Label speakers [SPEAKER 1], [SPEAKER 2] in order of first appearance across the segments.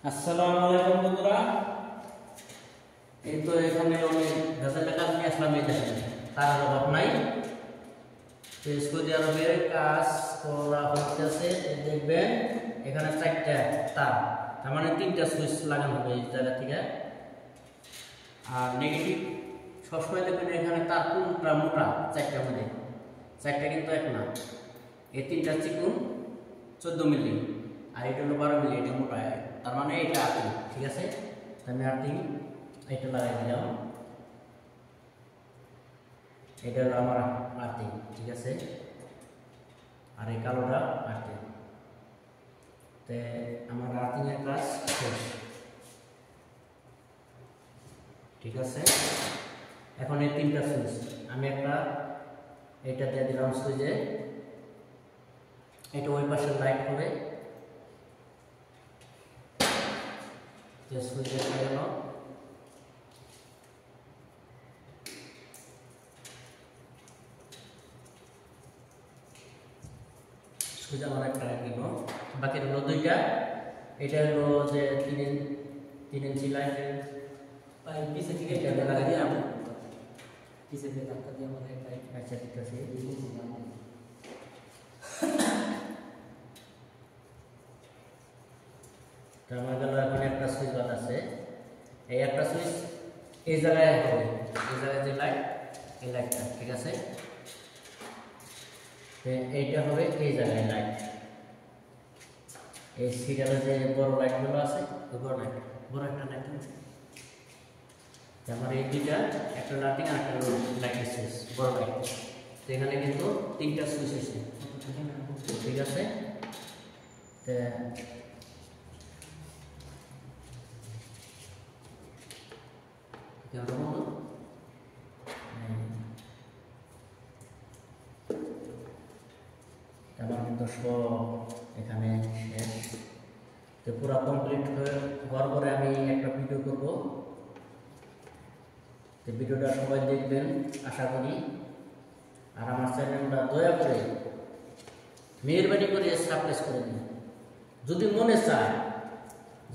[SPEAKER 1] আসসালামু আলাইকুম বন্ধুরা। এই তো এখানে অনেক ভেজালের কাজ নিয়ে আসলাম। এই দেখেন, তার অভাব নাই। সৌদি আরবের কাজ করা হচ্ছে। দেখবেন এখানে 4টা তার, তার মানে 3টা সুইচ লাগানো হবে এই জায়গা থেকে। আর নেগেটিভ সবসময় দেখবেন এখানে তার কোনটা মোটা, 4টার মধ্যে 4টা কিন্তু এক না। এই 3টা চিকুন 14 মিলি, আর এটা হলো 12 মিলি। এটা মোটা, তার মানে এটা আর্থিং। ঠিক আছে, আমি আর্থিং এটা লাগাই দিলাম। এটা হলো আমার আর্থিং। ঠিক আছে, আর এই কালোটা আর্থিং। তে আমার আর্থিং এর কাজ শেষ। ঠিক আছে, এখন এই 3টা সুইচ আমি একটা এটা দিয়ে দিলাম সুইচে। এটা ওই পাশে লাইট হবে, সুইচে লাগানো। সুইচ আমার একটা কিনব, বাকি হলো 2টা। এটা হলো যে 3 ইঞ্চি লাইট পিছে থেকে এটা লাগাই দিলাম। পিছে থেকে ধাক্কা দিয়ে আমার লাইট। আচ্ছা, ঠিক আছে। আমার গেল এখন একটা সুইচ বাদ আছে। এই একটা সুইচ এই জায়গায় হবে, এই জায়গায় যে লাইট, এই লাইটটা। ঠিক আছে, এইটা হবে এই জায়গায় লাইট। এই সিরিয়ালে যে বড় লাইটগুলো আছে, ওই বড় লাইট, বড় একটা লাইট আছে। আমার এই 2টা, একটা লাইটিং আর একটা লাইট সুইচ, বড় লাইট। তো এখানে কিন্তু 3টা সুইচ আছে। ঠিক আছে, আমার কিন্তু সব এখানে শেষ। তো পুরো কমপ্লিট হওয়ার পরে আমি একটা ভিডিও করব। তো ভিডিওটা সবাই দেখবেন আশা করি। আর আমার চ্যানেলটা দয়া করে মেহরবানি করে সাবস্ক্রাইব করে দিন। যদি মনে চায়,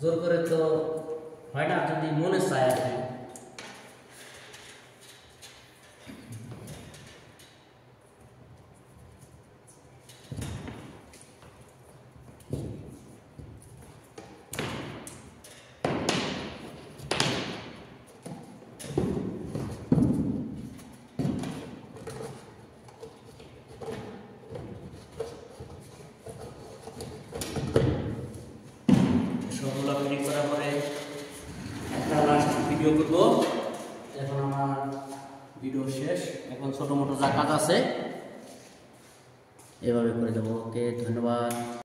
[SPEAKER 1] জোর করে তো হয় না, যদি মনে চায় আর কি। সবগুলো ক্লিক করার পরে একটা লাস্ট ভিডিও করব। এখন আমার ভিডিও শেষ। এখন ছোট মোটো যা কাজ আছে এভাবে করে দেবো। ওকে, ধন্যবাদ।